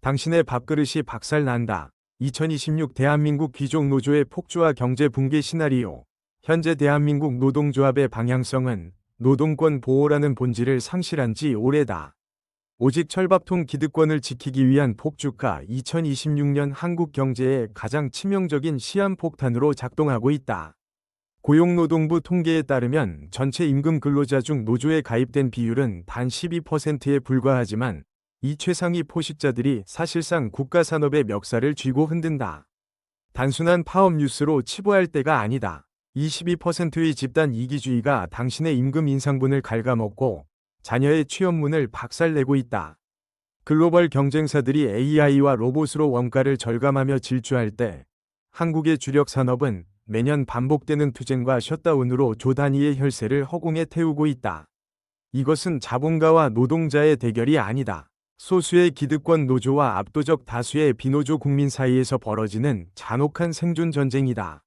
당신의 밥그릇이 박살난다. 2026 대한민국 귀족 노조의 폭주와 경제 붕괴 시나리오. 현재 대한민국 노동조합의 방향성은 노동권 보호라는 본질을 상실한 지 오래다. 오직 철밥통 기득권을 지키기 위한 폭주가 2026년 한국 경제의 가장 치명적인 시한폭탄으로 작동하고 있다. 고용노동부 통계에 따르면 전체 임금 근로자 중 노조에 가입된 비율은 단 12%에 불과하지만 이 최상위 포식자들이 사실상 국가산업의 멱살을 쥐고 흔든다. 단순한 파업 뉴스로 치부할 때가 아니다. 22%의 집단 이기주의가 당신의 임금 인상분을 갉아먹고 자녀의 취업문을 박살내고 있다. 글로벌 경쟁사들이 AI와 로봇으로 원가를 절감하며 질주할 때 한국의 주력 산업은 매년 반복되는 투쟁과 셧다운으로 조 단위의 혈세를 허공에 태우고 있다. 이것은 자본가와 노동자의 대결이 아니다. 소수의 기득권 노조와 압도적 다수의 비노조 국민 사이에서 벌어지는 잔혹한 생존 전쟁이다.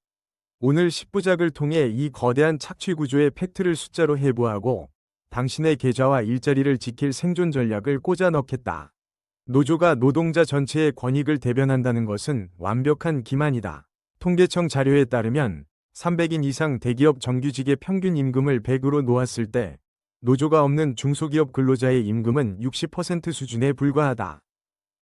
오늘 10부작을 통해 이 거대한 착취 구조의 팩트를 숫자로 해부하고 당신의 계좌와 일자리를 지킬 생존 전략을 꽂아 넣겠다. 노조가 노동자 전체의 권익을 대변한다는 것은 완벽한 기만이다. 통계청 자료에 따르면 300인 이상 대기업 정규직의 평균 임금을 100으로 놓았을 때 노조가 없는 중소기업 근로자의 임금은 60% 수준에 불과하다.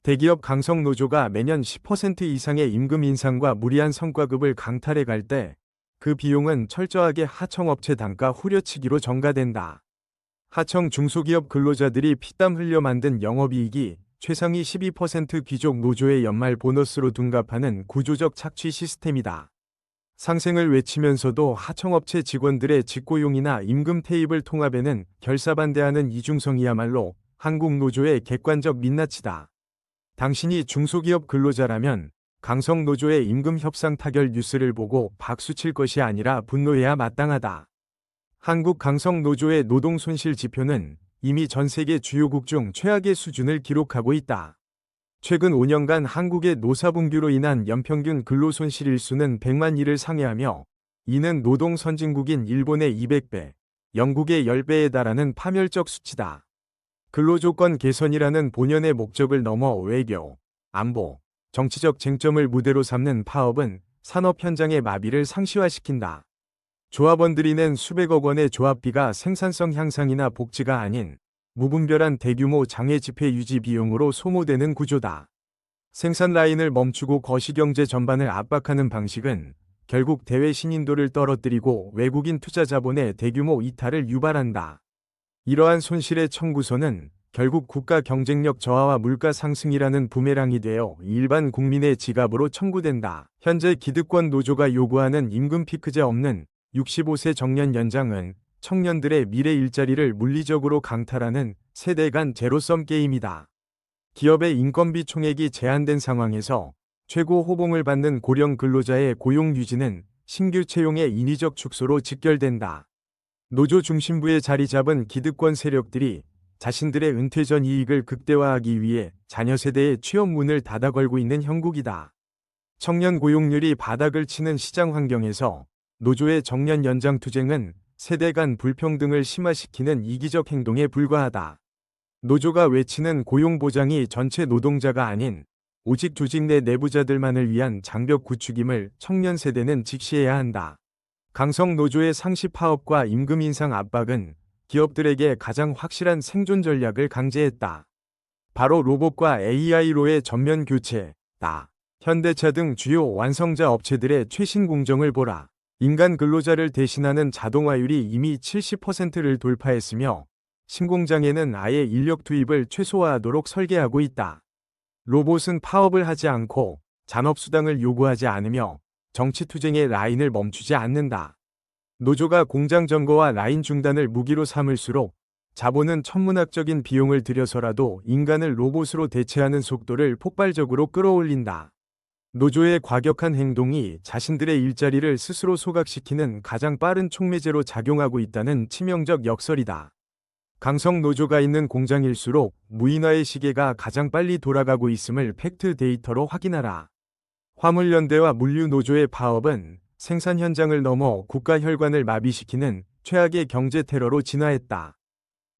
대기업 강성 노조가 매년 10% 이상의 임금 인상과 무리한 성과급을 강탈해 갈 때 그 비용은 철저하게 하청업체 단가 후려치기로 전가된다. 하청 중소기업 근로자들이 피땀 흘려 만든 영업이익이 최상위 12% 귀족 노조의 연말 보너스로 둔갑하는 구조적 착취 시스템이다. 상생을 외치면서도 하청업체 직원들의 직고용이나 임금 태입을 통합에는 결사반대하는 이중성이야말로 한국 노조의 객관적 민낯이다. 당신이 중소기업 근로자라면 강성 노조의 임금 협상 타결 뉴스를 보고 박수칠 것이 아니라 분노해야 마땅하다. 한국 강성 노조의 노동 손실 지표는 이미 전 세계 주요국 중 최악의 수준을 기록하고 있다. 최근 5년간 한국의 노사분규로 인한 연평균 근로손실 일수는 100만 일을 상회하며 이는 노동 선진국인 일본의 200배, 영국의 10배에 달하는 파멸적 수치다. 근로조건 개선이라는 본연의 목적을 넘어 외교, 안보, 정치적 쟁점을 무대로 삼는 파업은 산업 현장의 마비를 상시화시킨다. 조합원들이 낸 수백억 원의 조합비가 생산성 향상이나 복지가 아닌 무분별한 대규모 장애 집회 유지 비용으로 소모되는 구조다. 생산 라인을 멈추고 거시경제 전반을 압박하는 방식은 결국 대외 신인도를 떨어뜨리고 외국인 투자 자본의 대규모 이탈을 유발한다. 이러한 손실의 청구서는 결국 국가 경쟁력 저하와 물가 상승이라는 부메랑이 되어 일반 국민의 지갑으로 청구된다. 현재 기득권 노조가 요구하는 임금 피크제 없는 65세 정년 연장은 청년들의 미래 일자리를 물리적으로 강탈하는 세대 간 제로섬 게임이다. 기업의 인건비 총액이 제한된 상황에서 최고 호봉을 받는 고령 근로자의 고용 유지는 신규 채용의 인위적 축소로 직결된다. 노조 중심부에 자리 잡은 기득권 세력들이 자신들의 은퇴 전 이익을 극대화하기 위해 자녀 세대의 취업 문을 닫아 걸고 있는 형국이다. 청년 고용률이 바닥을 치는 시장 환경에서 노조의 정년 연장 투쟁은 세대 간 불평등을 심화시키는 이기적 행동에 불과하다. 노조가 외치는 고용 보장이 전체 노동자가 아닌 오직 조직 내 내부자들만을 위한 장벽 구축임을 청년 세대는 직시해야 한다. 강성 노조의 상시 파업과 임금 인상 압박은 기업들에게 가장 확실한 생존 전략을 강제했다. 바로 로봇과 AI로의 전면 교체다. 현대차 등 주요 완성자 업체들의 최신 공정을 보라. 인간 근로자를 대신하는 자동화율이 이미 70%를 돌파했으며 신공장에는 아예 인력 투입을 최소화하도록 설계하고 있다. 로봇은 파업을 하지 않고 잔업수당을 요구하지 않으며 정치투쟁의 라인을 멈추지 않는다. 노조가 공장 점거와 라인 중단을 무기로 삼을수록 자본은 천문학적인 비용을 들여서라도 인간을 로봇으로 대체하는 속도를 폭발적으로 끌어올린다. 노조의 과격한 행동이 자신들의 일자리를 스스로 소각시키는 가장 빠른 촉매제로 작용하고 있다는 치명적 역설이다. 강성 노조가 있는 공장일수록 무인화의 시계가 가장 빨리 돌아가고 있음을 팩트 데이터로 확인하라. 화물연대와 물류노조의 파업은 생산 현장을 넘어 국가 혈관을 마비시키는 최악의 경제 테러로 진화했다.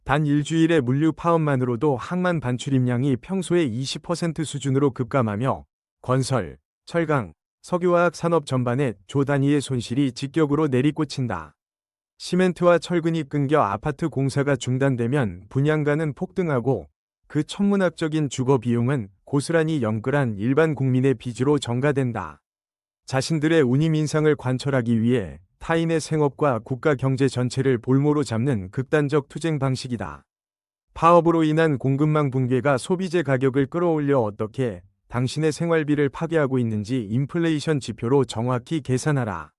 단 일주일의 물류 파업만으로도 항만 반출입량이 평소의 20% 수준으로 급감하며 건설, 철강, 석유화학 산업 전반에 조 단위의 손실이 직격으로 내리꽂힌다. 시멘트와 철근이 끊겨 아파트 공사가 중단되면 분양가는 폭등하고 그 천문학적인 주거 비용은 고스란히 영끌한 일반 국민의 빚으로 전가된다. 자신들의 운임 인상을 관철하기 위해 타인의 생업과 국가 경제 전체를 볼모로 잡는 극단적 투쟁 방식이다. 파업으로 인한 공급망 붕괴가 소비재 가격을 끌어올려 어떻게 당신의 생활비를 파괴하고 있는지 인플레이션 지표로 정확히 계산하라.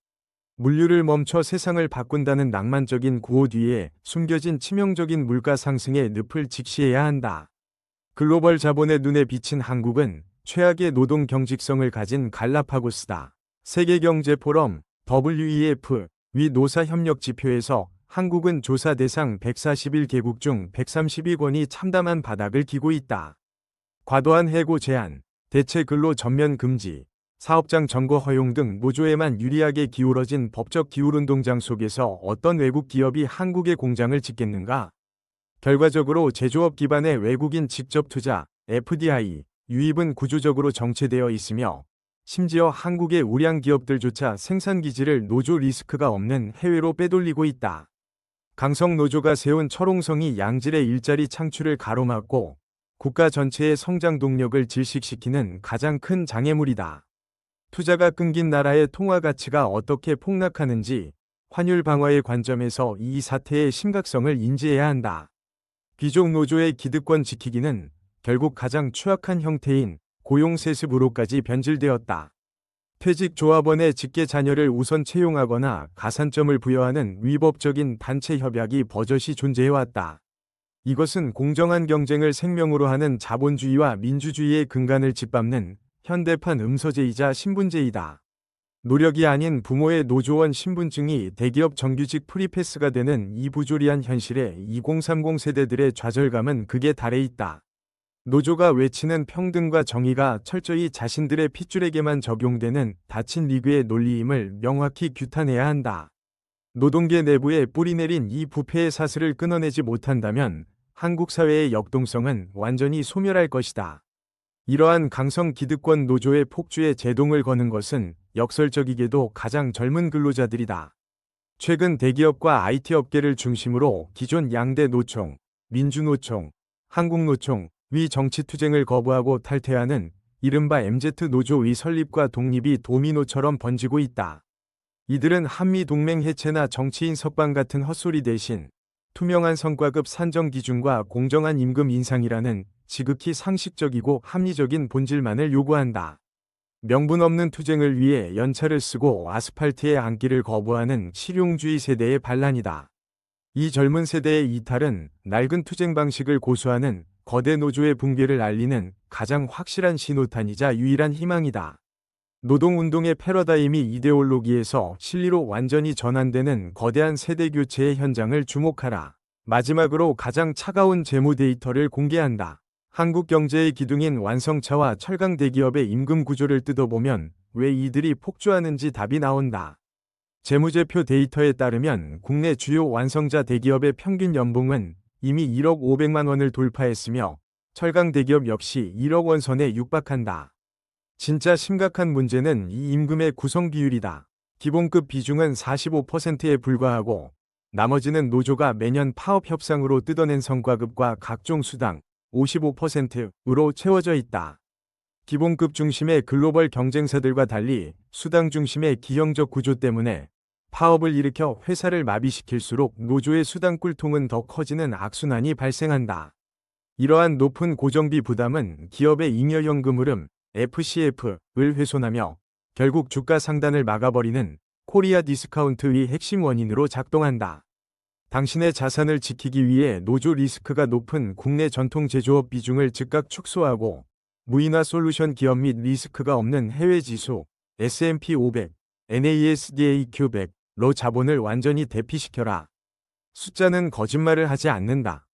물류를 멈춰 세상을 바꾼다는 낭만적인 구호 뒤에 숨겨진 치명적인 물가 상승의 늪을 직시해야 한다. 글로벌 자본의 눈에 비친 한국은 최악의 노동 경직성을 가진 갈라파고스다. 세계경제포럼 WEF 위 노사 협력 지표에서 한국은 조사 대상 141개국 중 130위권이 참담한 바닥을 기고 있다. 과도한 해고 제한, 대체 근로 전면 금지, 사업장 점거 허용 등 노조에만 유리하게 기울어진 법적 기울운동장 속에서 어떤 외국 기업이 한국에 공장을 짓겠는가? 결과적으로 제조업 기반의 외국인 직접 투자, FDI, 유입은 구조적으로 정체되어 있으며 심지어 한국의 우량 기업들조차 생산 기지를 노조 리스크가 없는 해외로 빼돌리고 있다. 강성 노조가 세운 철옹성이 양질의 일자리 창출을 가로막고 국가 전체의 성장 동력을 질식시키는 가장 큰 장애물이다. 투자가 끊긴 나라의 통화 가치가 어떻게 폭락하는지 환율 방어의 관점에서 이 사태의 심각성을 인지해야 한다. 귀족 노조의 기득권 지키기는 결국 가장 추악한 형태인 고용세습으로까지 변질되었다. 퇴직 조합원의 직계 자녀를 우선 채용하거나 가산점을 부여하는 위법적인 단체 협약이 버젓이 존재해왔다. 이것은 공정한 경쟁을 생명으로 하는 자본주의와 민주주의의 근간을 짓밟는 현대판 음서제이자 신분제이다. 노력이 아닌 부모의 노조원 신분증이 대기업 정규직 프리패스가 되는 이 부조리한 현실에 2030 세대들의 좌절감은 극에 달해 있다. 노조가 외치는 평등과 정의가 철저히 자신들의 핏줄에게만 적용되는 닫힌 리그의 논리임을 명확히 규탄해야 한다. 노동계 내부에 뿌리내린 이 부패의 사슬을 끊어내지 못한다면 한국 사회의 역동성은 완전히 소멸할 것이다. 이러한 강성 기득권 노조의 폭주에 제동을 거는 것은 역설적이게도 가장 젊은 근로자들이다. 최근 대기업과 IT 업계를 중심으로 기존 양대 노총, 민주노총, 한국노총, 위 정치투쟁을 거부하고 탈퇴하는 이른바 MZ 노조의 설립과 독립이 도미노처럼 번지고 있다. 이들은 한미동맹 해체나 정치인 석방 같은 헛소리 대신 투명한 성과급 산정 기준과 공정한 임금 인상이라는 지극히 상식적이고 합리적인 본질만을 요구한다. 명분 없는 투쟁을 위해 연차를 쓰고 아스팔트에 앉기를 거부하는 실용주의 세대의 반란이다. 이 젊은 세대의 이탈은 낡은 투쟁 방식을 고수하는 거대 노조의 붕괴를 알리는 가장 확실한 신호탄이자 유일한 희망이다. 노동운동의 패러다임이 이데올로기에서 실리로 완전히 전환되는 거대한 세대 교체의 현장을 주목하라. 마지막으로 가장 차가운 재무 데이터를 공개한다. 한국 경제의 기둥인 완성차와 철강 대기업의 임금 구조를 뜯어보면 왜 이들이 폭주하는지 답이 나온다. 재무제표 데이터에 따르면 국내 주요 완성자 대기업의 평균 연봉은 이미 1억 500만 원을 돌파했으며 철강 대기업 역시 1억 원 선에 육박한다. 진짜 심각한 문제는 이 임금의 구성 비율이다. 기본급 비중은 45%에 불과하고 나머지는 노조가 매년 파업 협상으로 뜯어낸 성과급과 각종 수당 55%로 채워져 있다. 기본급 중심의 글로벌 경쟁사들과 달리 수당 중심의 기형적 구조 때문에 파업을 일으켜 회사를 마비시킬수록 노조의 수당 꿀통은 더 커지는 악순환이 발생한다. 이러한 높은 고정비 부담은 기업의 잉여연금 흐름 FCF를 훼손하며 결국 주가 상단을 막아버리는 코리아 디스카운트의 핵심 원인으로 작동한다. 당신의 자산을 지키기 위해 노조 리스크가 높은 국내 전통 제조업 비중을 즉각 축소하고 무인화 솔루션 기업 및 리스크가 없는 해외 지수 S&P 500, NASDAQ 100로 자본을 완전히 대피시켜라. 숫자는 거짓말을 하지 않는다.